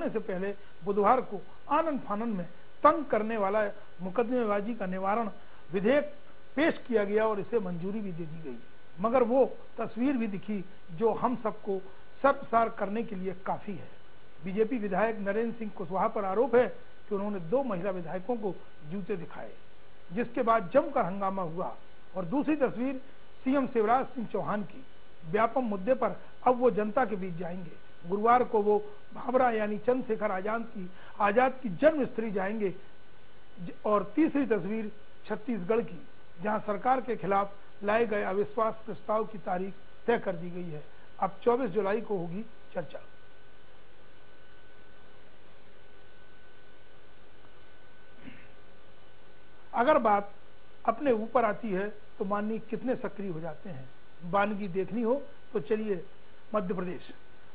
से पहले बुधवार को आनन फानन में तंग करने वाला मुकदमेबाजी का निवारण विधेयक पेश किया गया और इसे मंजूरी भी दे दी गई, मगर वो तस्वीर भी दिखी जो हम सबको शर्मसार करने के लिए काफी है। बीजेपी विधायक नरेंद्र सिंह कुशवाहा पर आरोप है कि उन्होंने 2 महिला विधायकों को जूते दिखाए, जिसके बाद जमकर हंगामा हुआ। और दूसरी तस्वीर सीएम शिवराज सिंह चौहान की। व्यापम मुद्दे पर अब वो जनता के बीच जाएंगे। गुरुवार को वो भाभरा यानी चंद्रशेखर आजाद की जन्मस्थली जाएंगे। और तीसरी तस्वीर छत्तीसगढ़ की, जहां सरकार के खिलाफ लाए गए अविश्वास प्रस्ताव की तारीख तय कर दी गई है। अब 24 जुलाई को होगी चर्चा। अगर बात अपने ऊपर आती है तो माननीय कितने सक्रिय हो जाते हैं। वानगी देखनी हो तो चलिए मध्य प्रदेश।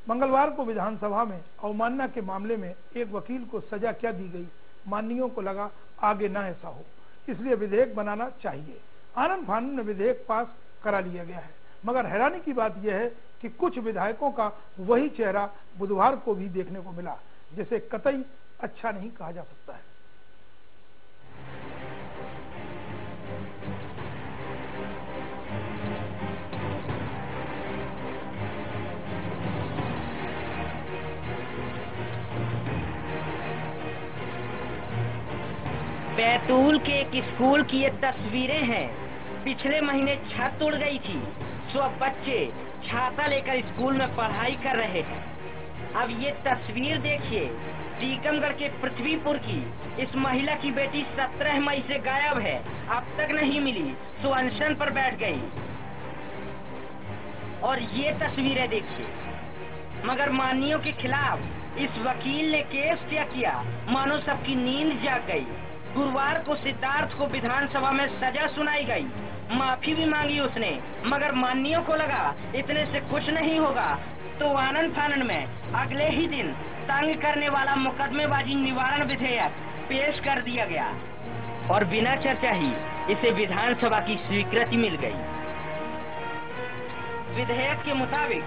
मंगलवार को विधानसभा में अवमानना के मामले में एक वकील को सजा क्या दी गई, माननीयों को लगा आगे ना ऐसा हो, इसलिए विधेयक बनाना चाहिए। आनन फानन में विधेयक पास करा लिया गया है, मगर हैरानी की बात यह है कि कुछ विधायकों का वही चेहरा बुधवार को भी देखने को मिला, जिसे कतई अच्छा नहीं कहा जा सकता है। बैतूल के एक स्कूल की ये तस्वीरें हैं। पिछले महीने छत उड़ गई थी, तो अब बच्चे छाता लेकर स्कूल में पढ़ाई कर रहे हैं। अब ये तस्वीर देखिए, टीकमगढ़ के पृथ्वीपुर की। इस महिला की बेटी 17 मई से गायब है, अब तक नहीं मिली, तो अनशन पर बैठ गई। और ये तस्वीरें देखिए, मगर माननीयों के खिलाफ इस वकील ने केस क्या किया, मानो सबकी नींद जाग गई। गुरुवार को सिद्धार्थ को विधानसभा में सजा सुनाई गई, माफी भी मांगी उसने, मगर माननीयों को लगा इतने से कुछ नहीं होगा, तो आनन फानन में अगले ही दिन तंग करने वाला मुकदमेबाजी निवारण विधेयक पेश कर दिया गया और बिना चर्चा ही इसे विधानसभा की स्वीकृति मिल गई। विधेयक के मुताबिक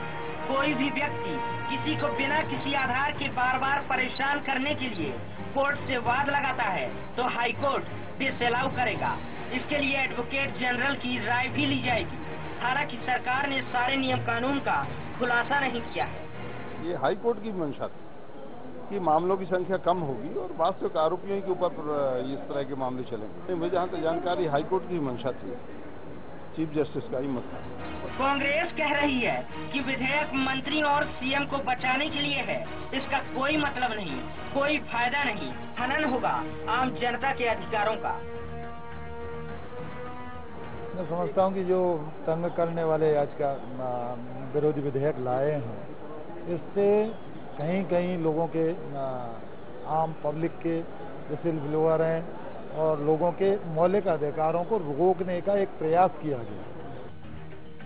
कोई भी व्यक्ति किसी को बिना किसी आधार के बार बार परेशान करने के लिए कोर्ट से वाद लगाता है तो हाई कोर्ट डिसअलाउ करेगा। इसके लिए एडवोकेट जनरल की राय भी ली जाएगी। हालांकि सरकार ने सारे नियम कानून का खुलासा नहीं किया है। ये हाई कोर्ट की मंशा थी कि मामलों की संख्या कम होगी और वास्तविक आरोपियों के ऊपर इस तरह के मामले चलेंगे। मुझे जहाँ तक जानकारी हाई कोर्ट की मंशा थी, चीफ जस्टिस का ही मत था। कांग्रेस कह रही है कि विधेयक मंत्री और सीएम को बचाने के लिए है, इसका कोई मतलब नहीं, कोई फायदा नहीं, हनन होगा आम जनता के अधिकारों का। मैं समझता हूँ कि जो तंग करने वाले आज का विरोधी विधेयक लाए हैं, इससे कहीं कहीं लोगों के आम पब्लिक के विसिल ब्लोअर हैं और लोगों के मौलिक अधिकारों को रोकने का एक प्रयास किया गया।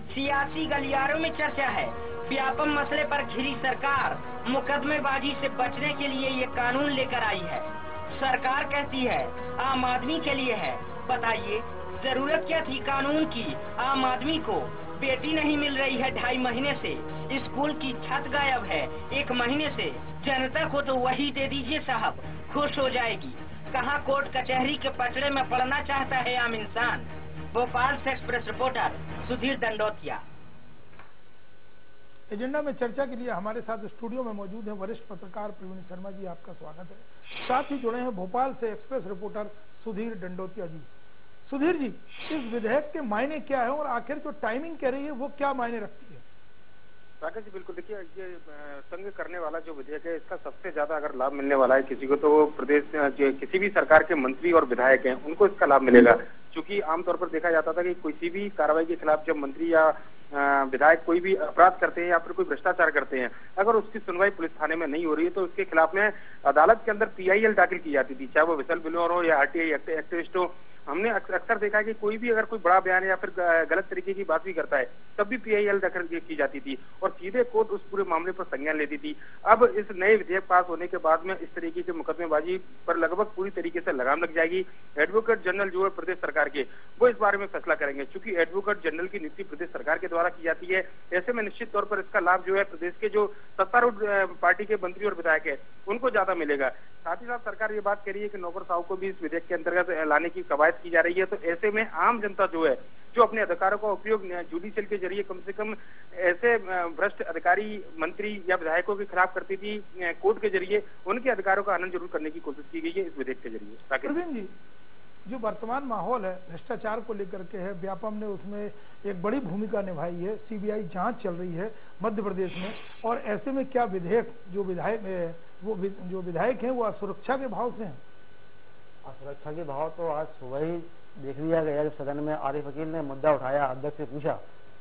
सियासी गलियारों में चर्चा है, व्यापम मसले पर घिरी सरकार मुकदमेबाजी से बचने के लिए ये कानून लेकर आई है। सरकार कहती है आम आदमी के लिए है। बताइए जरूरत क्या थी कानून की? आम आदमी को बेटी नहीं मिल रही है 2.5 महीने से, स्कूल की छत गायब है 1 महीने से। जनता को तो वही दे दीजिए साहब, खुश हो जाएगी। कहाँ कोर्ट कचहरी के पचड़े में पड़ना चाहता है आम इंसान। भोपाल से express reporter Sudhir Dandotiya. Agenda में चर्चा के लिए हमारे साथ स्टूडियो में मौजूद हैं वरिष्ठ पत्रकार प्रवीण शर्मा जी, आपका स्वागत है। साथ ही जुड़े हैं भोपाल से एक्सप्रेस रिपोर्टर सुधीर दंडोतिया जी। सुधीर जी, इस विधेयक के मायने क्या है और आखिर जो टाइमिंग कह रही है वो क्या मायने रखती है? राकेश जी, बिल्कुल देखिए, ये तंग करने वाला जो विधेयक है, इसका सबसे ज्यादा अगर लाभ मिलने वाला है किसी को, तो वो प्रदेश किसी भी सरकार के मंत्री और विधायक हैं, उनको इसका लाभ मिलेगा। क्योंकि आमतौर पर देखा जाता था कि किसी भी कार्रवाई के खिलाफ जब मंत्री या विधायक कोई भी अपराध करते हैं या फिर कोई भ्रष्टाचार करते हैं, अगर उसकी सुनवाई पुलिस थाने में नहीं हो रही है तो उसके खिलाफ में अदालत के अंदर PIL दाखिल की जाती थी, चाहे वो विसल ब्लोअर हो या RTI एक्टिविस्ट हो। हमने अक्सर देखा है कि कोई भी अगर कोई बड़ा बयान या फिर गलत तरीके की बात भी करता है तब भी PIL दाखिल की जाती थी और सीधे कोर्ट उस पूरे मामले पर संज्ञान लेती थी। अब इस नए विधेयक पास होने के बाद में इस तरीके की मुकदमेबाजी पर लगभग पूरी तरीके से लगाम लग जाएगी। एडवोकेट जनरल जो है प्रदेश सरकार के, वो इस बारे में फैसला करेंगे। चूंकि एडवोकेट जनरल की नियुक्ति प्रदेश सरकार के द्वारा की जाती है, ऐसे में निश्चित तौर पर इसका लाभ जो है प्रदेश के जो सत्तारूढ़ पार्टी के मंत्री और विधायक है उनको ज्यादा मिलेगा। साथ ही साथ सरकार ये बात कह रही है कि नौकरशाहों को भी इस विधेयक के अंतर्गत लाने की कवायद की जा रही है। तो ऐसे में आम जनता जो है, जो अपने अधिकारों का उपयोग जुडिशियल के जरिए कम से कम ऐसे भ्रष्ट अधिकारी, मंत्री या विधायकों के खिलाफ करती थी, कोर्ट के जरिए उनके अधिकारों का हनन जरूर करने की कोशिश की गई है इस विधेयक के जरिए। प्रवीण जी, जो वर्तमान माहौल है भ्रष्टाचार को लेकर के है, व्यापम ने उसमें एक बड़ी भूमिका निभाई है, CBI जांच चल रही है मध्य प्रदेश में, और ऐसे में क्या विधेयक जो विधायक हैं वो असुरक्षा के भाव से हैं? असुरक्षा के भाव तो आज सुबह ही देख लिया गया जब सदन में आरिफ वकील ने मुद्दा उठाया, अध्यक्ष से पूछा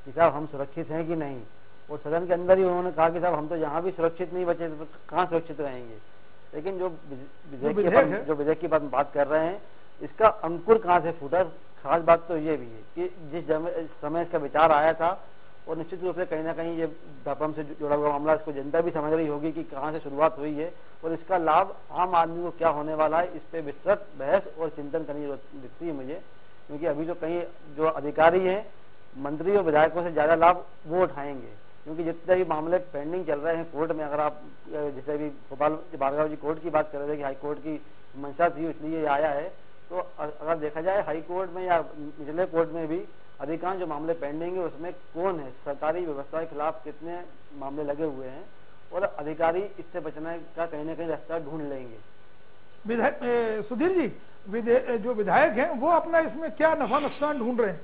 कि साहब हम सुरक्षित हैं कि नहीं, और सदन के अंदर ही उन्होंने कहा कि साहब हम तो यहाँ भी सुरक्षित नहीं बचे, तो कहाँ सुरक्षित रहेंगे। लेकिन जो विधेयक की बात कर रहे हैं, इसका अंकुर कहाँ से फूटा, खास बात तो ये भी है कि जिस समय इसका विचार आया था, और निश्चित रूप से कहीं ना कहीं ये व्यापम से जुड़ा हुआ मामला, इसको जनता भी समझ रही होगी कि कहाँ से शुरुआत हुई है और इसका लाभ आम आदमी को क्या होने वाला है। इस पे विस्तृत बहस और चिंतन करनी दिखती है मुझे, क्योंकि अभी जो कहीं जो अधिकारी हैं, मंत्री और विधायकों से ज्यादा लाभ वो उठाएंगे, क्योंकि जितने भी मामले पेंडिंग चल रहे हैं कोर्ट में, अगर आप जैसे भी भोपाल भार्गव जी कोर्ट की बात कर रहे थे कि हाई कोर्ट की मंशा थी इसलिए ये आया है, तो अगर देखा जाए हाई कोर्ट में या निचले कोर्ट में भी अधिकांश जो मामले पेंडिंग है उसमें कौन है, सरकारी व्यवस्था के खिलाफ कितने मामले लगे हुए हैं, और अधिकारी इससे बचने का कहीं ना कहीं रास्ता ढूंढ लेंगे। सुधीर जी, जो विधायक हैं वो अपना इसमें क्या नफा नुकसान ढूंढ रहे हैं?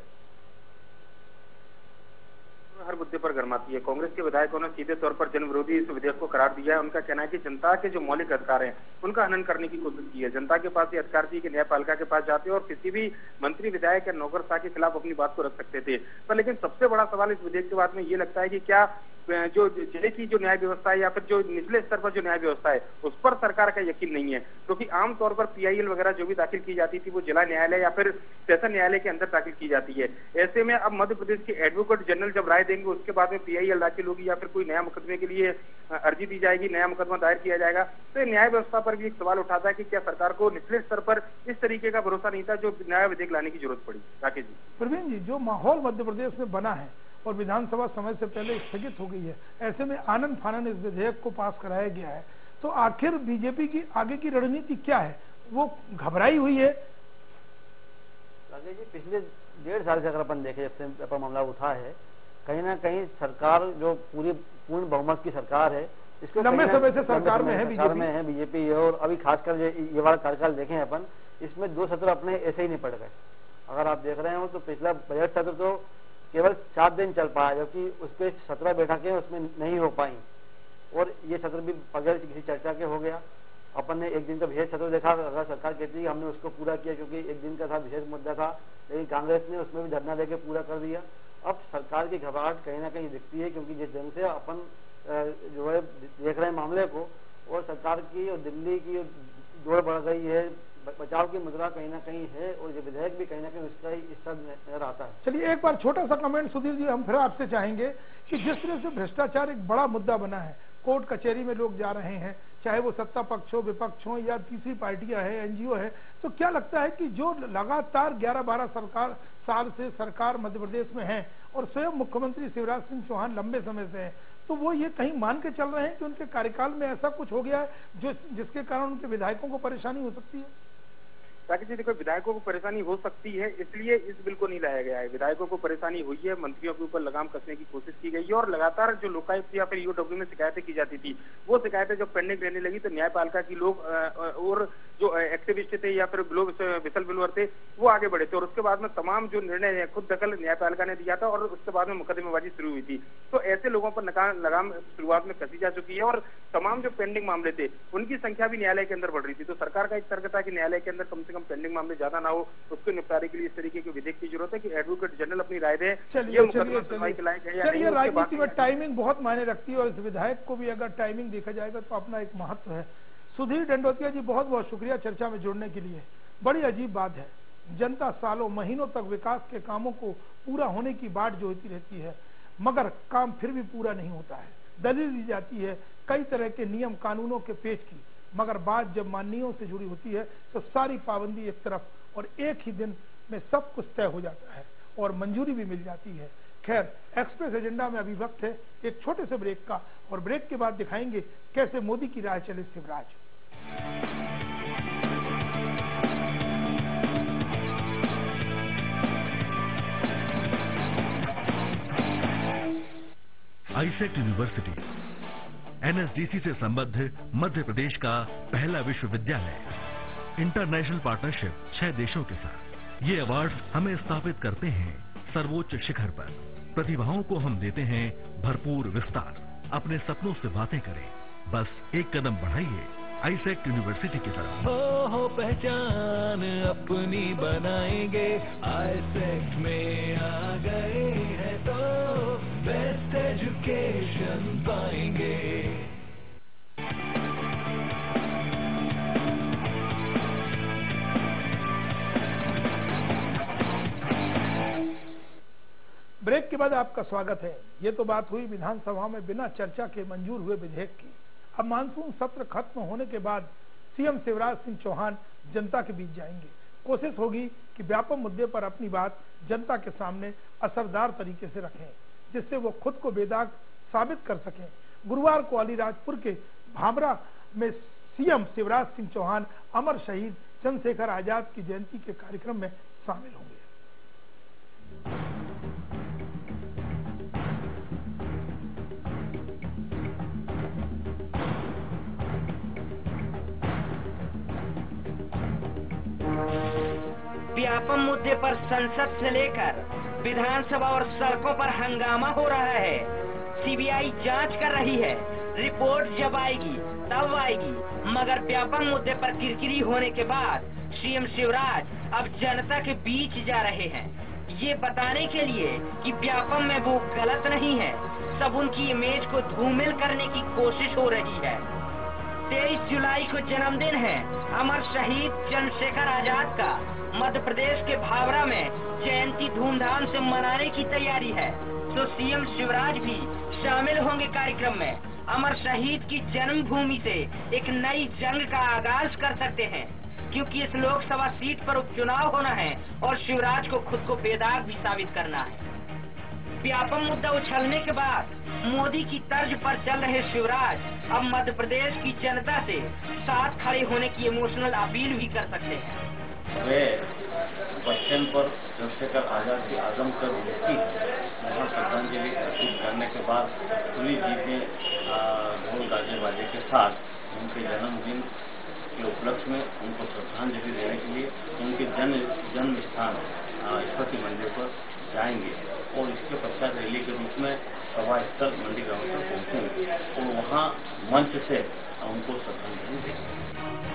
हर मुद्दे पर गरमाती है। कांग्रेस के विधायकों ने सीधे तौर पर जन विरोधी इस विधेयक को करार दिया है। उनका कहना है कि जनता के जो मौलिक अधिकार हैं उनका हनन करने की कोशिश की है। जनता के पास ये अधिकार थी कि न्यायपालिका के पास जाते और किसी भी मंत्री, विधायक या नौकरशाह के खिलाफ अपनी बात को रख सकते थे। पर लेकिन सबसे बड़ा सवाल इस विधेयक के बाद में ये लगता है कि क्या जो जिले की जो न्याय व्यवस्था है या फिर जो निचले स्तर पर जो न्याय व्यवस्था है उस पर सरकार का यकीन नहीं है, क्योंकि आमतौर पर PIL वगैरह जो भी दाखिल की जाती थी वो जिला न्यायालय या फिर सेशन न्यायालय के अंदर दाखिल की जाती है। ऐसे में अब मध्य प्रदेश के एडवोकेट जनरल जब राय देंगे उसके बाद में PIL दाखिल होगी या फिर कोई नया मुकदमे के लिए अर्जी दी जाएगी, नया मुकदमा दायर किया जाएगा, तो न्याय व्यवस्था पर भी एक सवाल उठाता है कि क्या सरकार को निचले स्तर पर इस तरीके का भरोसा नहीं था जो नया विधेयक लाने की जरूरत पड़ी। राकेश जी। प्रवीण जी, जो माहौल मध्य प्रदेश में बना है और विधानसभा समय से पहले स्थगित हो गई है, ऐसे में आनन फानन इस विधेयक को पास कराया गया है, तो आखिर बीजेपी की आगे की रणनीति क्या है? वो घबराई हुई है? राकेश जी, पिछले 1.5 साल से अगर अपन देखें जब से मामला उठा है, कहीं ना कहीं सरकार जो पूर्ण बहुमत की सरकार है, इसको लंबे समय से सरकार में है बीजेपी है, और अभी खासकर ये वाला कार्यकाल देखें अपन, इसमें 2 सत्र अपने ऐसे ही निपट गए। अगर आप देख रहे हो तो पिछला बजट सत्र तो केवल 7 दिन चल पाया, जबकि उसके 17 बैठकें उसमें नहीं हो पाई, और ये सत्र भी बगैर किसी चर्चा के हो गया। अपन ने एक दिन का विशेष सत्र देखा, अगर सरकार कहती है हमने उसको पूरा किया क्योंकि एक दिन का था, विशेष मुद्दा था, लेकिन कांग्रेस ने उसमें भी धरना देकर पूरा कर दिया। अब सरकार की घबराहट कहीं ना कहीं दिखती है, क्योंकि जिस ढंग से अपन जो है देख रहे हैं मामले को, और सरकार की और दिल्ली की दौड़ बढ़ गई है, बचाव की मुद्रा कहीं ना कहीं है, और ये विधेयक भी कहीं ना कहीं उसका ही हिस्सा नजर आता है। चलिए एक बार छोटा सा कमेंट सुधीर जी हम फिर आपसे चाहेंगे कि जिस तरह से भ्रष्टाचार एक बड़ा मुद्दा बना है, कोर्ट कचहरी में लोग जा रहे हैं, चाहे वो सत्ता पक्ष हो, विपक्ष हो या तीसरी पार्टियां हैं, NGO है, तो क्या लगता है कि जो लगातार 11-12 साल से सरकार मध्य प्रदेश में है और स्वयं मुख्यमंत्री शिवराज सिंह चौहान लंबे समय से हैं, तो वो ये कहीं मान के चल रहे हैं कि उनके कार्यकाल में ऐसा कुछ हो गया है जिसके कारण उनके विधायकों को परेशानी हो सकती है? राकेश जी, देखो, विधायकों को परेशानी हो सकती है, इसलिए इस बिल को नहीं लाया गया है। विधायकों को परेशानी हुई है, मंत्रियों के ऊपर लगाम कसने की कोशिश की गई है, और लगातार जो लोकायुक्त या फिर EOW में शिकायतें की जाती थी, वो शिकायतें जब पेंडिंग रहने लगी तो न्यायपालिका की लोग और जो एक्टिविस्ट थे या फिर लोग विसल बिलवर थे वो आगे बढ़े थे, और उसके बाद में तमाम जो निर्णय है खुद दखल न्यायपालिका ने दिया था, और उसके बाद में मुकदमेबाजी शुरू हुई थी। तो ऐसे लोगों पर लगाम शुरुआत में कसी जा चुकी है, और तमाम जो पेंडिंग मामले थे उनकी संख्या भी न्यायालय के अंदर बढ़ रही थी। तो सरकार का एक तर्क था कि न्यायालय के अंदर कम से कम पेंडिंग मामले ज्यादा ना हो, उसके निपटारे के लिए इस तरीके के विधेयक की जरूरत है कि एडवोकेट जनरल अपनी राय दे। ये राजनीति में टाइमिंग बहुत मायने रखती है, और इस विधायक को भी अगर टाइमिंग देखा जाएगा तो अपना एक महत्व है। सुधीर दंडोतिया जी, बहुत बहुत शुक्रिया चर्चा में जुड़ने के लिए। बड़ी अजीब बात है जनता सालों महीनों तक विकास के कामों को पूरा होने की बाट जोहती रहती है, मगर काम फिर भी पूरा नहीं होता है। दलील दी जाती है कई तरह के नियम कानूनों के पेश की, मगर बात जब माननीयों से जुड़ी होती है तो सारी पाबंदी एक तरफ और एक ही दिन में सब कुछ तय हो जाता है और मंजूरी भी मिल जाती है। खैर, एक्सप्रेस एजेंडा में अभी वक्त है एक छोटे से ब्रेक का, और ब्रेक के बाद दिखाएंगे कैसे मोदी की राह चले शिवराज। आईसेक्ट यूनिवर्सिटी एनएसडीसी से संबद्ध मध्य प्रदेश का पहला विश्वविद्यालय। इंटरनेशनल पार्टनरशिप 6 देशों के साथ। ये अवार्ड्स हमें स्थापित करते हैं सर्वोच्च शिखर पर। प्रतिभाओं को हम देते हैं भरपूर विस्तार। अपने सपनों से बातें करें, बस एक कदम बढ़ाइए आईसेक्ट यूनिवर्सिटी की तरफ। हो पहचान अपनी बनाएंगे, आईसेक्ट में आ गए हैं तो बेस्ट एजुकेशन पाएंगे। ब्रेक के बाद आपका स्वागत है। ये तो बात हुई विधानसभा में बिना चर्चा के मंजूर हुए विधेयक की। अब मानसून सत्र खत्म होने के बाद सीएम शिवराज सिंह चौहान जनता के बीच जाएंगे। कोशिश होगी कि व्यापक मुद्दे पर अपनी बात जनता के सामने असरदार तरीके से रखें, जिससे वो खुद को बेदाग साबित कर सकें। गुरुवार को अलीराजपुर के भाबरा में सीएम शिवराज सिंह चौहान अमर शहीद चंद्रशेखर आजाद की जयंती के कार्यक्रम में शामिल होंगे। व्यापम मुद्दे पर संसद से लेकर विधानसभा और सड़कों पर हंगामा हो रहा है। सीबीआई जांच कर रही है, रिपोर्ट जब आएगी तब आएगी, मगर व्यापम मुद्दे पर किरकिरी होने के बाद सीएम शिवराज अब जनता के बीच जा रहे हैं, ये बताने के लिए कि व्यापम में वो गलत नहीं है। सब उनकी इमेज को धूमिल करने की कोशिश हो रही है। 23 जुलाई को जन्मदिन है अमर शहीद चंद्रशेखर आजाद का। मध्य प्रदेश के भावरा में जयंती धूमधाम से मनाने की तैयारी है, तो सीएम शिवराज भी शामिल होंगे कार्यक्रम में। अमर शहीद की जन्मभूमि से एक नई जंग का आगाज कर सकते हैं, क्योंकि इस लोकसभा सीट पर उपचुनाव होना है और शिवराज को खुद को बेदाग भी साबित करना है। व्यापम मुद्दा उछलने के बाद मोदी की तर्ज पर चल रहे शिवराज अब मध्य प्रदेश की जनता से साथ खड़े होने की इमोशनल अपील भी कर सकते हैं। वे पश्चिम पर चंद्रशेखर आजाद की आजमगढ़ मूर्ति वहाँ श्रद्धांजलि अर्पित करने के बाद पुलिस जीप में ढोल गाजे बाजे के साथ उनके जन्मदिन के उपलक्ष्य में उनको श्रद्धांजलि देने के लिए उनके जन्म स्थान स्मृति मंदिर पर जाएंगे और इसके पश्चात रैली के रूप में सभा स्थल मंडी ग्राउंड पर पहुंचेंगे और वहाँ मंच से उनको श्रद्धांजलि देंगे।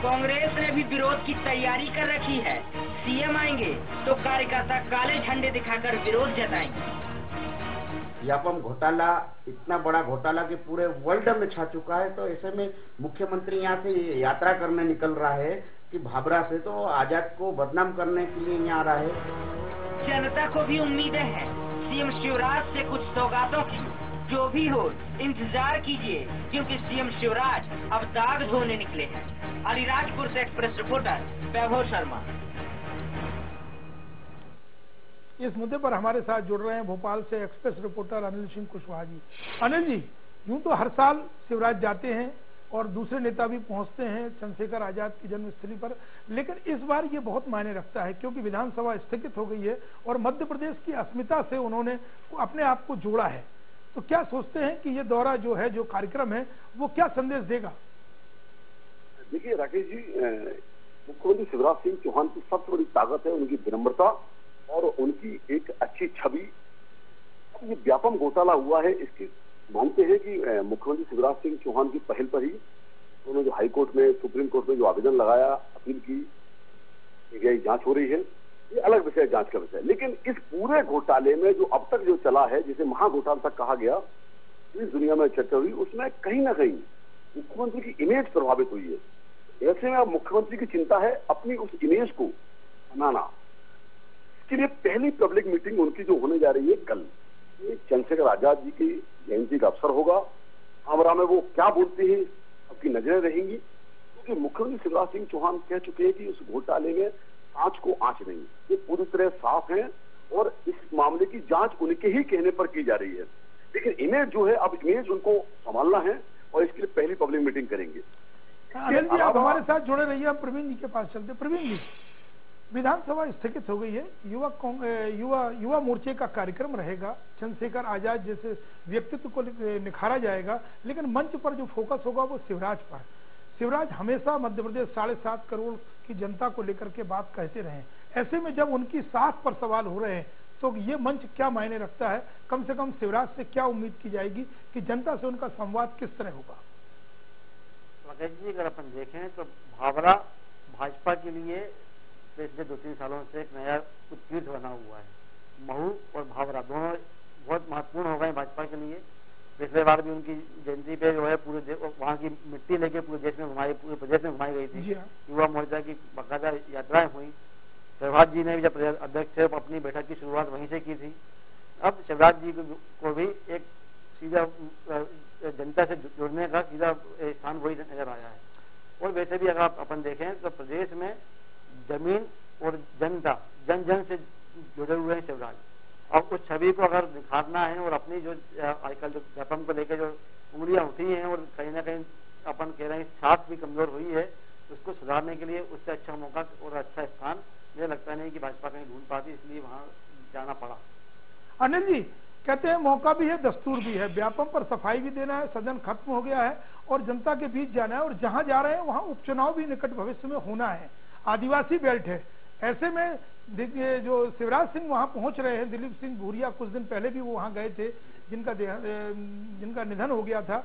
कांग्रेस ने भी विरोध की तैयारी कर रखी है। सीएम आएंगे तो कार्यकर्ता काले झंडे दिखाकर विरोध जताएंगे। व्यापम घोटाला इतना बड़ा घोटाला कि पूरे वर्ल्ड में छा चुका है, तो ऐसे में मुख्यमंत्री यहाँ से यात्रा करने निकल रहा है कि भाबरा से, तो आजाद को बदनाम करने के लिए यहाँ आ रहा है। जनता को भी उम्मीदें हैं सीएम शिवराज से कुछ सौगातों की। जो भी हो इंतजार कीजिए, क्योंकि सीएम शिवराज अब दाग धोने निकले हैं। अलीराजपुर से एक्सप्रेस रिपोर्टर वैभव शर्मा। इस मुद्दे पर हमारे साथ जुड़ रहे हैं भोपाल से एक्सप्रेस रिपोर्टर अनिल सिंह कुशवाहा जी। अनिल जी, यूं तो हर साल शिवराज जाते हैं और दूसरे नेता भी पहुंचते हैं चंद्रशेखर आजाद की जन्मस्थली पर, लेकिन इस बार ये बहुत मायने रखता है क्योंकि विधानसभा स्थगित हो गई है और मध्य प्रदेश की अस्मिता से उन्होंने अपने आप को जोड़ा है। तो क्या सोचते हैं कि ये दौरा जो है, जो कार्यक्रम है, वो क्या संदेश देगा? देखिए राकेश जी, मुख्यमंत्री शिवराज सिंह चौहान की सबसे बड़ी ताकत है उनकी विनम्रता और उनकी एक अच्छी छवि। ये व्यापम घोटाला हुआ है, इसकी मानते हैं कि मुख्यमंत्री शिवराज सिंह चौहान की पहल पर ही उन्होंने जो हाई कोर्ट में, सुप्रीम कोर्ट में जो आवेदन लगाया, अपील की, सीबीआई जांच हो रही है, ये अलग विषय, जांच का विषय। लेकिन इस पूरे घोटाले में जो अब तक जो चला है, जिसे महाघोटाला तक कहा गया, इस दुनिया में चर्चा हुई, उसमें कहीं ना कहीं मुख्यमंत्री की इमेज प्रभावित हुई है। ऐसे में अब मुख्यमंत्री की चिंता है अपनी उस इमेज को बनाना, इसके लिए पहली पब्लिक मीटिंग उनकी जो होने जा रही है कल, ये चंद्रशेखर आजाद जी की जयंती का अवसर होगा। आमरा में वो क्या बोलते हैं सबकी नजरें रहेंगी, क्योंकि मुख्यमंत्री शिवराज सिंह चौहान कह चुके हैं कि उस घोटाले में आंच को आंच नहीं, ये पूरी तरह साफ है और इस मामले की जांच उनके ही कहने पर की जा रही है। लेकिन इमेज जो है, अब इमेज उनको संभालना है और इसके लिए पहली पब्लिक मीटिंग करेंगे। अनिल जी आप हमारे साथ जुड़े रहिए, हम प्रवीण जी के पास चलते। प्रवीण जी, विधानसभा स्थगित हो गई है, युवा मोर्चे का कार्यक्रम रहेगा, चंद्रशेखर आजाद जैसे व्यक्तित्व को निखारा जाएगा, लेकिन मंच पर जो फोकस होगा वो शिवराज पर। शिवराज हमेशा मध्य प्रदेश 7.5 करोड़ की जनता को लेकर के बात कहते रहे, ऐसे में जब उनकी साख पर सवाल हो रहे हैं तो ये मंच क्या मायने रखता है? कम से कम शिवराज से क्या उम्मीद की जाएगी कि जनता से उनका संवाद किस तरह होगा? राकेश जी, अगर अपन देखें तो भावरा भाजपा के लिए पिछले 2-3 सालों से एक नया उत्कीर्ष बना हुआ है। महू और भावरा दोनों बहुत महत्वपूर्ण हो गए भाजपा के लिए। पिछले बार भी उनकी जयंती पे जो है पूरे वहाँ की मिट्टी लेके पूरे देश में घुमाई, पूरे प्रदेश में घुमाई गई थी। युवा मोर्चा की बाकायदा यात्राएं हुई। शिवराज जी ने भी जब अध्यक्ष थे अपनी बैठक की शुरुआत वहीं से की थी। अब शिवराज जी को भी एक सीधा जनता से जुड़ने का सीधा स्थान वही नजर आया है। और वैसे भी अगर अपन देखें तो प्रदेश में जमीन और जनता जन जन से जुड़े हुए हैं शिवराज। अब उस छवि को अगर दिखाना है और अपनी जो आजकल जो व्यापम को लेकर जो उंगलियां उठी हैं और कहीं ना कहीं अपन कह रहे हैं छाप भी कमजोर हुई है, उसको सुधारने के लिए उससे अच्छा मौका और अच्छा स्थान मुझे लगता नहीं कि भाजपा कहीं ढूंढ पाती, इसलिए वहां जाना पड़ा। अनिल जी कहते हैं मौका भी है, दस्तूर भी है, व्यापम पर सफाई भी देना है, सदन खत्म हो गया है और जनता के बीच जाना है, और जहां जा रहे हैं वहां उपचुनाव भी निकट भविष्य में होना है। आदिवासी बेल्ट है, ऐसे में देखिए जो शिवराज सिंह वहां पहुंच रहे हैं, दिलीप सिंह भूरिया कुछ दिन पहले भी वो वहां गए थे, जिनका निधन हो गया था।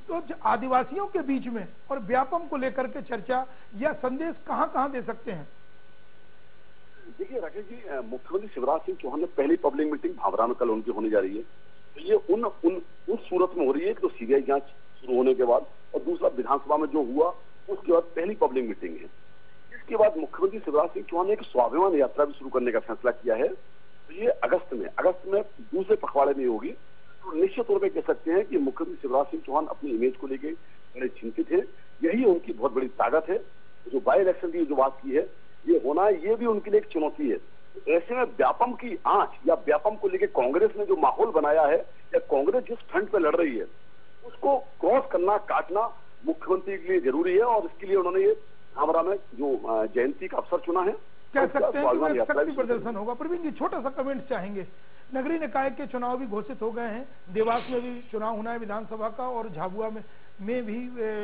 तो आदिवासियों के बीच में और व्यापम को लेकर के चर्चा या संदेश कहां दे सकते हैं? देखिए राकेश जी, मुख्यमंत्री शिवराज सिंह चौहान ने पहली पब्लिक मीटिंग भावरा में कल उनकी होने जा रही है। तो ये उस सूरत में हो रही है कि तो सीबीआई जांच शुरू होने के बाद, और दूसरा विधानसभा में जो हुआ उसके बाद पहली पब्लिक मीटिंग है। इसके बाद मुख्यमंत्री शिवराज सिंह चौहान ने एक स्वाभिमान यात्रा भी शुरू करने का फैसला किया है। तो ये अगस्त में दूसरे पखवाड़े में होगी। तो निश्चित तौर पर कह सकते हैं कि मुख्यमंत्री शिवराज सिंह चौहान अपनी इमेज को लेकर बड़े चिंतित है। यही उनकी बहुत बड़ी ताकत है। जो बाई इलेक्शन की जो बात की है ये होना है, ये भी उनके लिए एक चुनौती है। ऐसे में व्यापम की आंच या व्यापम को लेकर कांग्रेस ने जो माहौल बनाया है या कांग्रेस जिस फ्रंट पे लड़ रही है उसको क्रॉस करना, काटना मुख्यमंत्री के लिए जरूरी है। और इसके लिए उन्होंने ये आमरा में जो जयंती का अवसर चुना है। कह सकते हैं कि शक्ति प्रदर्शन होगा। प्रवीण जी छोटा सा कमेंट चाहेंगे। नगरीय निकाय के चुनाव भी घोषित हो गए हैं, देवास में भी चुनाव होना है विधानसभा का, और झाबुआ में भी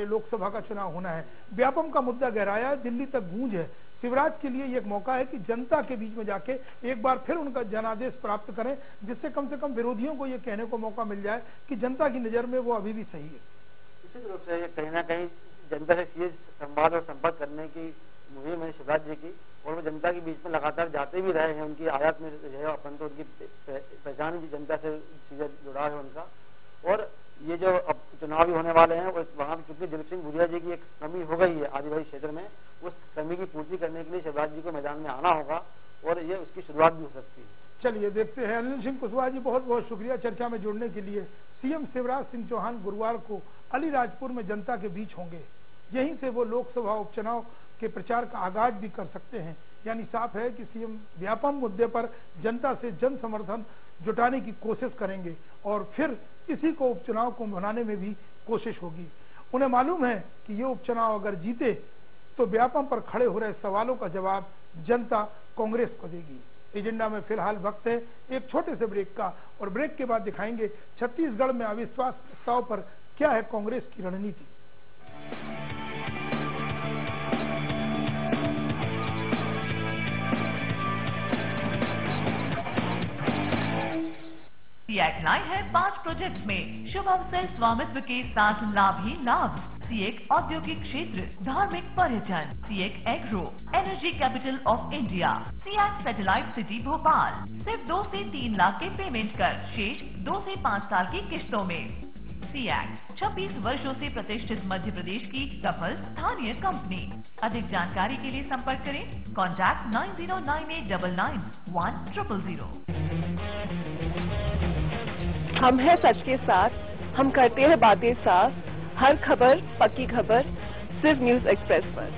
लोकसभा का चुनाव होना है। व्यापम का मुद्दा गहराया है, दिल्ली तक गूंज है। शिवराज के लिए एक मौका है कि जनता के बीच में जाके एक बार फिर उनका जनादेश प्राप्त करें, जिससे कम से कम विरोधियों को ये कहने को मौका मिल जाए कि जनता की नजर में वो अभी भी सही है। निश्चित रूप से कहीं ना कहीं जनता से सीधे संवाद और संपर्क करने की मुहिम है शिवराज जी की, और वो जनता के बीच में लगातार जाते भी रहे हैं। उनकी आयात में जो है अपन तो उनकी पहचान भी जनता से सीधे जुड़ा है उनका। और ये जो अब चुनाव भी होने वाले हैं वहाँ चूंकि दिलीप सिंह भूरिया जी की एक कमी हो गई है आदिवासी क्षेत्र में, उस कमी की पूर्ति करने के लिए शिवराज जी को मैदान में आना होगा और ये उसकी शुरुआत भी हो सकती है। चलिए देखते हैं। अनिल सिंह कुशवाहा जी बहुत बहुत शुक्रिया चर्चा में जुड़ने के लिए। सीएम शिवराज सिंह चौहान गुरुवार को अलीराजपुर में जनता के बीच होंगे। यहीं से वो लोकसभा उपचुनाव के प्रचार का आगाज भी कर सकते हैं। यानी साफ है कि सीएम व्यापम मुद्दे पर जनता से जन समर्थन जुटाने की कोशिश करेंगे और फिर इसी को उपचुनाव को बनाने में भी कोशिश होगी। उन्हें मालूम है कि ये उपचुनाव अगर जीते तो व्यापम पर खड़े हो रहे सवालों का जवाब जनता कांग्रेस को देगी। एजेंडा में फिलहाल वक्त है एक छोटे से ब्रेक का, और ब्रेक के बाद दिखाएंगे छत्तीसगढ़ में अविश्वास प्रस्ताव पर क्या है कांग्रेस की रणनीति। सीएक लाए है 5 प्रोजेक्ट में शुभ अवसर स्वामित्व के साथ लाभ ही लाभ। सीएक औद्योगिक क्षेत्र, धार्मिक पर्यटन, सीएक agro, energy capital of India, सीएक सैटेलाइट सिटी भोपाल। सिर्फ 2 से 3 लाख के पेमेंट कर शेष 2 से 5 साल की किश्तों में। सिएट 26 वर्षों से प्रतिष्ठित मध्य प्रदेश की सफल स्थानीय कंपनी। अधिक जानकारी के लिए संपर्क करें कॉन्टैक्ट 9098991000। हम हैं सच के साथ, हम करते हैं बातें साफ, हर खबर पक्की खबर सिर्फ न्यूज एक्सप्रेस पर।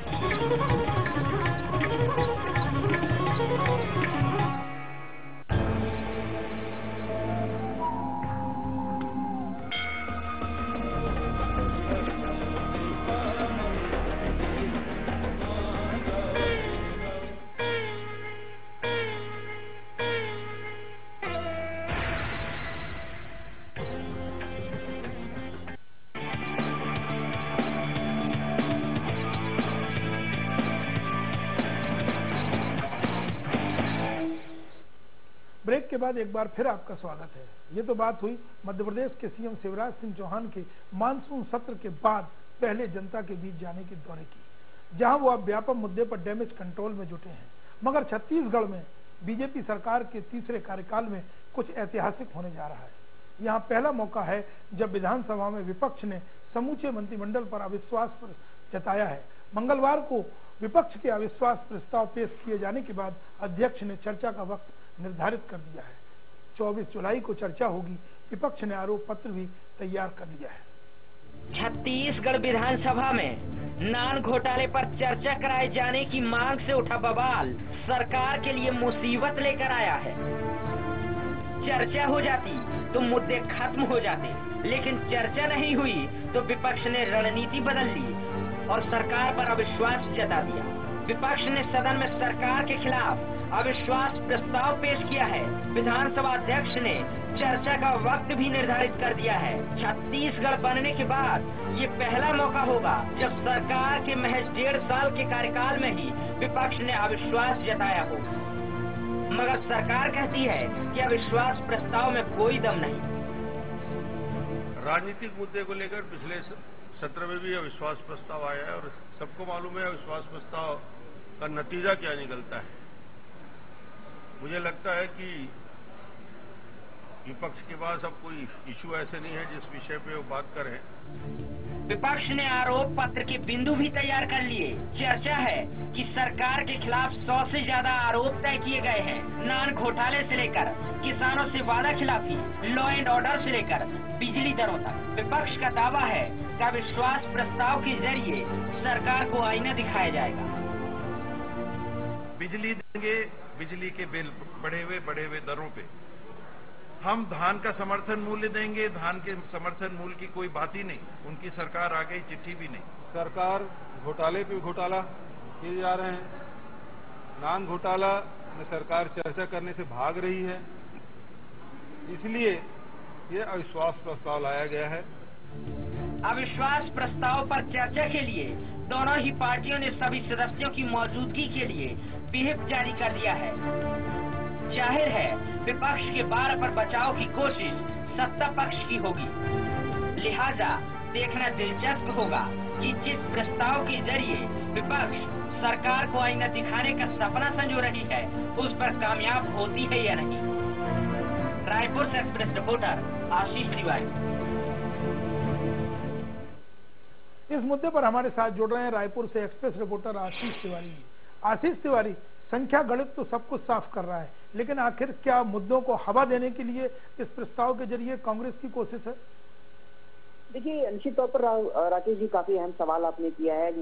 ब्रेक के बाद एक बार फिर आपका स्वागत है। ये तो बात हुई मध्य प्रदेश के सीएम शिवराज सिंह चौहान के मानसून सत्र के बाद पहले जनता के बीच जाने के दौरे की, जहां वो अब व्यापक मुद्दे पर डैमेज कंट्रोल में जुटे हैं। मगर छत्तीसगढ़ में बीजेपी सरकार के तीसरे कार्यकाल में कुछ ऐतिहासिक होने जा रहा है। यहाँ पहला मौका है जब विधानसभा में विपक्ष ने समूचे मंत्रिमंडल पर अविश्वास जताया है। मंगलवार को विपक्ष के अविश्वास प्रस्ताव पेश किए जाने के बाद अध्यक्ष ने चर्चा का वक्त निर्धारित कर दिया है। 24 जुलाई को चर्चा होगी। विपक्ष ने आरोप पत्र भी तैयार कर लिया है। छत्तीसगढ़ विधानसभा में नान घोटाले पर चर्चा कराए जाने की मांग से उठा बवाल सरकार के लिए मुसीबत लेकर आया है। चर्चा हो जाती तो मुद्दे खत्म हो जाते, लेकिन चर्चा नहीं हुई तो विपक्ष ने रणनीति बदल ली और सरकार पर अविश्वास जता दिया। विपक्ष ने सदन में सरकार के खिलाफ अविश्वास प्रस्ताव पेश किया है। विधानसभा अध्यक्ष ने चर्चा का वक्त भी निर्धारित कर दिया है। छत्तीसगढ़ बनने के बाद ये पहला मौका होगा जब सरकार के महज 1.5 साल के कार्यकाल में ही विपक्ष ने अविश्वास जताया हो। मगर सरकार कहती है कि अविश्वास प्रस्ताव में कोई दम नहीं। राजनीतिक मुद्दे को लेकर पिछले सत्र में भी अविश्वास प्रस्ताव आया है और सबको मालूम है अविश्वास प्रस्ताव का नतीजा क्या निकलता है। मुझे लगता है कि विपक्ष के पास अब कोई इशू ऐसे नहीं है जिस विषय पे वो बात करें। विपक्ष ने आरोप पत्र के बिंदु भी तैयार कर लिए। चर्चा है कि सरकार के खिलाफ 100 से ज्यादा आरोप तय किए गए हैं। नान घोटाले से लेकर किसानों से वादा खिलाफी, लॉ एंड ऑर्डर से लेकर बिजली दरों तक। विपक्ष का दावा है कि अविश्वास प्रस्ताव के जरिए सरकार को आईना दिखाया जाएगा। बिजली देंगे, बिजली के बिल बढ़े हुए दरों पे। हम धान का समर्थन मूल्य देंगे, धान के समर्थन मूल्य की कोई बात ही नहीं। उनकी सरकार आ गई, चिट्ठी भी नहीं। सरकार घोटाले पे घोटाला किए जा रहे हैं। नान घोटाला में सरकार चर्चा करने से भाग रही है, इसलिए ये अविश्वास प्रस्ताव लाया गया है। अविश्वास प्रस्ताव पर चर्चा के लिए दोनों ही पार्टियों ने सभी सदस्यों की मौजूदगी के लिए व्हिप जारी कर दिया है। जाहिर है विपक्ष के बार पर बचाव की कोशिश सत्ता पक्ष की होगी। लिहाजा देखना दिलचस्प होगा कि जिस प्रस्ताव के जरिए विपक्ष सरकार को आईना दिखाने का सपना संजो रही है उस पर कामयाब होती है या नहीं। रायपुर से एक्सप्रेस रिपोर्टर आशीष तिवारी। इस मुद्दे पर हमारे साथ जुड़ रहे हैं रायपुर से एक्सप्रेस रिपोर्टर आशीष तिवारी। आशीष तिवारी, संख्या गणित तो सब कुछ साफ कर रहा है, लेकिन आखिर क्या मुद्दों को हवा देने के लिए इस प्रस्ताव के जरिए कांग्रेस की कोशिश है? देखिए, निश्चित तौर पर राकेश जी, काफी अहम सवाल आपने किया है।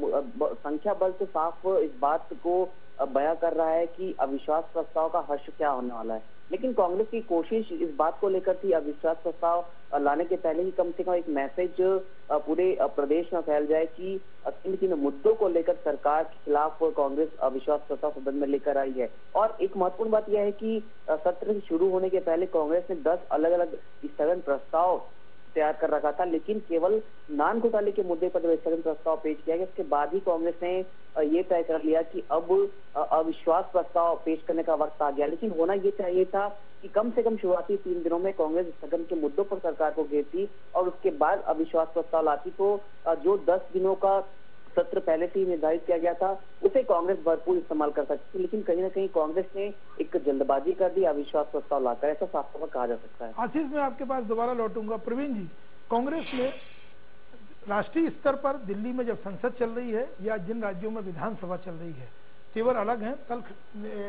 संख्या बल तो साफ इस बात को बयां कर रहा है कि अविश्वास प्रस्ताव का हर्ष क्या होने वाला है, लेकिन कांग्रेस की कोशिश इस बात को लेकर थी अविश्वास प्रस्ताव लाने के पहले ही कम से कम एक मैसेज पूरे प्रदेश में फैल जाए कि किन मुद्दों को लेकर सरकार के खिलाफ कांग्रेस अविश्वास प्रस्ताव सदन में लेकर आई है। और एक महत्वपूर्ण बात यह है कि सत्र शुरू होने के पहले कांग्रेस ने 10 अलग अलग स्थगन प्रस्ताव तैयार कर रखा था, लेकिन केवल नान घोटाले के मुद्दे पर जब स्थगन प्रस्ताव पेश किया गया उसके बाद ही कांग्रेस ने ये तय कर लिया कि अब अविश्वास प्रस्ताव पेश करने का वक्त आ गया। लेकिन होना ये चाहिए था कि कम से कम शुरुआती 3 दिनों में कांग्रेस स्थगन के मुद्दों पर सरकार को घेरती और उसके बाद अविश्वास प्रस्ताव लाती, तो जो 10 दिनों का सत्र पहले से ही निर्धारित किया गया था उसे कांग्रेस भरपूर इस्तेमाल कर सकती थी। लेकिन कहीं ना कहीं कांग्रेस ने एक जल्दबाजी कर दी अविश्वास प्रस्ताव लाकर, ऐसा साफ तौर पर कहा जा सकता है। आशीष, मैं आपके पास दोबारा लौटूंगा। प्रवीण जी, कांग्रेस में राष्ट्रीय स्तर पर दिल्ली में जब संसद चल रही है या जिन राज्यों में विधानसभा चल रही है, तेवर अलग हैं। कल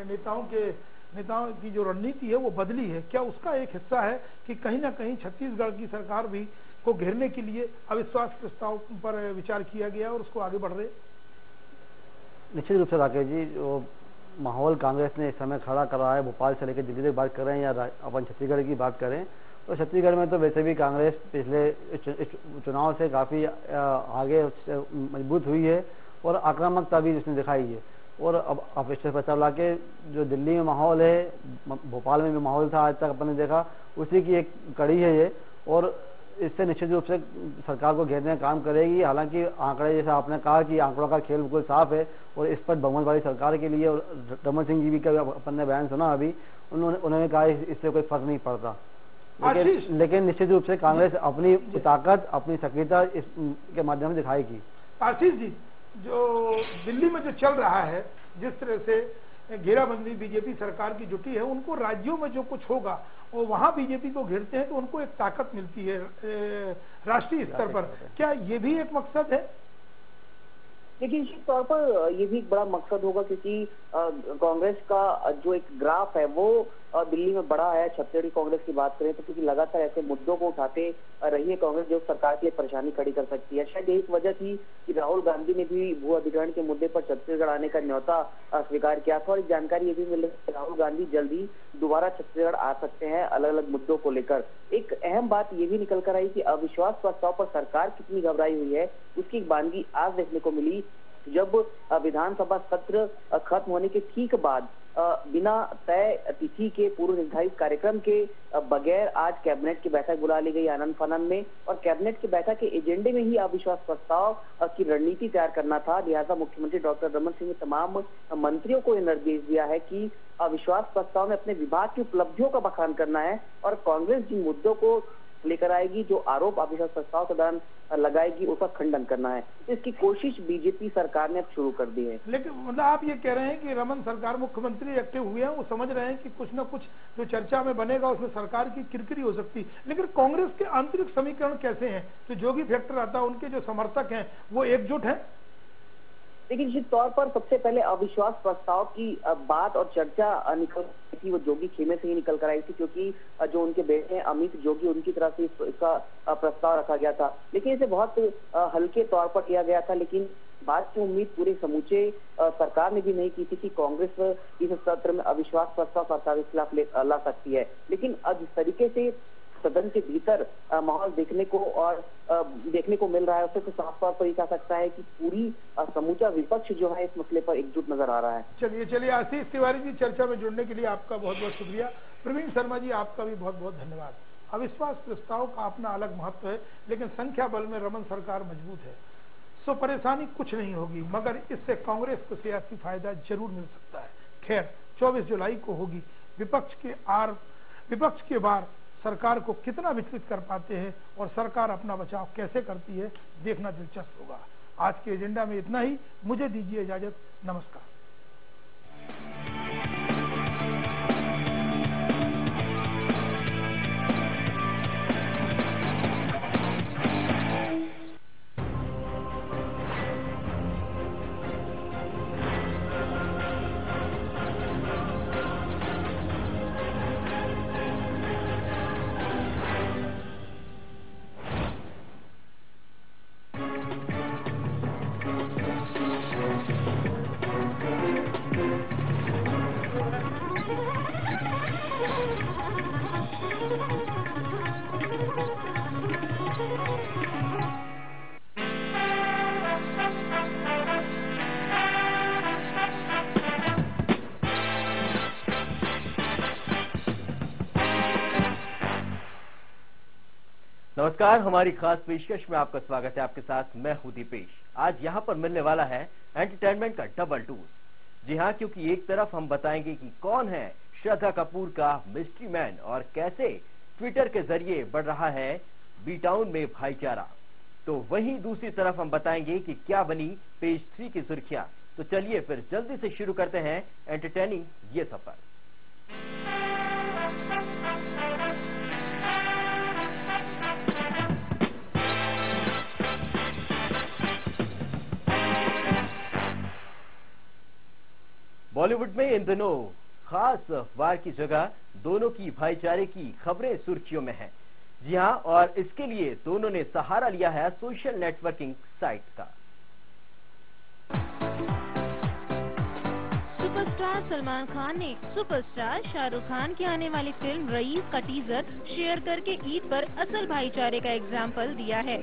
नेताओं की जो रणनीति है वो बदली है। क्या उसका एक हिस्सा है कि कहीं ना कहीं छत्तीसगढ़ की सरकार भी को घेरने के लिए अविश्वास प्रस्ताव पर विचार किया गया और उसको आगे बढ़ रहे? निश्चित रूप से राकेश जी, जो माहौल कांग्रेस ने इस समय खड़ा कर रहा है, भोपाल से लेकर दिल्ली तक बात कर रहे हैं या अपन छत्तीसगढ़ की बात करें, तो छत्तीसगढ़ में तो वैसे भी कांग्रेस पिछले चुनाव से काफ़ी आगे मजबूत हुई है और आक्रामकता भी उसने दिखाई है। और अब ऑफिशियल पता चला के जो दिल्ली में माहौल है, भोपाल में भी माहौल था आज तक अपन ने देखा, उसी की एक कड़ी है ये। और इससे निश्चित रूप से सरकार को घेरने का काम करेगी। हालांकि आंकड़े, जैसा आपने कहा कि आंकड़ों का खेल बिल्कुल साफ है और इस पर बहुमत वाली सरकार के लिए, और रमन सिंह जी भी का अपन ने बयान सुना अभी, उन्होंने कहा इससे कोई फर्क नहीं पड़ता। लेकिन निश्चित रूप से कांग्रेस अपनी ताकत, अपनी सक्रियता इसके माध्यम से दिखाएगी। आशीष जी, जो दिल्ली में जो चल रहा है, जिस तरह से घेराबंदी बीजेपी सरकार की जुटी है, उनको राज्यों में जो कुछ होगा और वहां बीजेपी को घेरते हैं तो उनको एक ताकत मिलती है राष्ट्रीय स्तर पर। क्या ये भी एक मकसद है? लेकिन निश्चित तौर पर ये भी एक बड़ा मकसद होगा, क्योंकि कांग्रेस का जो एक ग्राफ है वो दिल्ली में बड़ा है। छत्तीसगढ़ कांग्रेस की बात करें तो क्योंकि लगातार ऐसे मुद्दों को उठाते रही है कांग्रेस जो सरकार के लिए परेशानी खड़ी कर सकती है। शायद यही वजह थी कि राहुल गांधी ने भी भू अधिग्रहण के मुद्दे पर छत्तीसगढ़ आने का न्योता स्वीकार किया था। और एक जानकारी ये भी मिली कि राहुल गांधी जल्दी दोबारा छत्तीसगढ़ आ सकते हैं अलग अलग मुद्दों को लेकर। एक अहम बात ये भी निकल कर आई कि अविश्वास प्रस्ताव पर सरकार कितनी घबराई हुई है, उसकी एक बानगी आज देखने को मिली, जब विधानसभा सत्र खत्म होने के ठीक बाद बिना तय तिथि के पूर्व निर्धारित कार्यक्रम के बगैर आज कैबिनेट की बैठक बुला ली गई आनंद फानंद में। और कैबिनेट की बैठक के एजेंडे में ही अविश्वास प्रस्ताव की रणनीति तैयार करना था। लिहाजा मुख्यमंत्री डॉक्टर रमन सिंह ने तमाम मंत्रियों को यह निर्देश दिया है कि अविश्वास प्रस्ताव में अपने विभाग की उपलब्धियों का बखान करना है और कांग्रेस जिन मुद्दों को लेकर आएगी, जो आरोप अविश्वास प्रस्ताव के दौरान लगाएगी, उसका खंडन करना है। इसकी कोशिश बीजेपी सरकार ने अब शुरू कर दी है। लेकिन मतलब आप ये कह रहे हैं कि रमन सरकार, मुख्यमंत्री एक्टिव हुए हैं, वो समझ रहे हैं कि कुछ न कुछ जो चर्चा में बनेगा उसमें सरकार की किरकिरी हो सकती। लेकिन कांग्रेस के आंतरिक समीकरण कैसे हैं? तो जोगी फैक्टर आता है, उनके जो समर्थक हैं वो एकजुट हैं। लेकिन निश्चित तौर पर सबसे पहले अविश्वास प्रस्ताव की बात और चर्चा निकल थी, वो जोगी खेमे से ही निकल कर आई थी, क्योंकि जो उनके बेटे हैं अमित जोगी, उनकी तरफ से इसका प्रस्ताव रखा गया था। लेकिन इसे बहुत हल्के तौर पर किया गया था। लेकिन बात की उम्मीद पूरे समूचे सरकार ने भी नहीं की थी कि कांग्रेस इस सत्र में अविश्वास प्रस्ताव सरकार के खिलाफ ला सकती है। लेकिन अब जिस तरीके से सदन के भीतर माहौल देखने को मिल रहा है, उससे तो साफ तौर पर ये कह सकता है कि पूरी समूचा विपक्ष जो है इस मसले पर एकजुट नजर आ रहा है। चलिए आशीष तिवारी जी, चर्चा में जुड़ने के लिए आपका बहुत बहुत शुक्रिया। प्रवीण शर्मा जी, आपका भी बहुत बहुत धन्यवाद। अविश्वास प्रस्ताव का अपना अलग महत्व है, लेकिन संख्या बल में रमन सरकार मजबूत है, सो परेशानी कुछ नहीं होगी, मगर इससे कांग्रेस को सियासी फायदा जरूर मिल सकता है। खैर, 24 जुलाई को होगी। विपक्ष के बार सरकार को कितना विचलित कर पाते हैं और सरकार अपना बचाव कैसे करती है, देखना दिलचस्प होगा। आज के एजेंडा में इतना ही। मुझे दीजिए इजाजत। नमस्कार। नमस्कार, हमारी खास पेशकश में आपका स्वागत है। आपके साथ मैं हूं दीपेश। आज यहाँ पर मिलने वाला है एंटरटेनमेंट का डबल डोज। जी हाँ, क्योंकि एक तरफ हम बताएंगे कि कौन है श्रद्धा कपूर का मिस्ट्री मैन और कैसे ट्विटर के जरिए बढ़ रहा है बी टाउन में भाईचारा, तो वहीं दूसरी तरफ हम बताएंगे कि क्या बनी पेज 3 की सुर्खियां। तो चलिए फिर जल्दी से शुरू करते हैं एंटरटेनिंग ये सफर। बॉलीवुड में इन दिनों खास वार की जगह दोनों की भाईचारे की खबरें सुर्खियों में हैं। जी हां, और इसके लिए दोनों ने सहारा लिया है सोशल नेटवर्किंग साइट का। सुपरस्टार सलमान खान ने सुपरस्टार शाहरुख खान की आने वाली फिल्म रईस का टीजर शेयर करके ईद पर असल भाईचारे का एग्जाम्पल दिया है।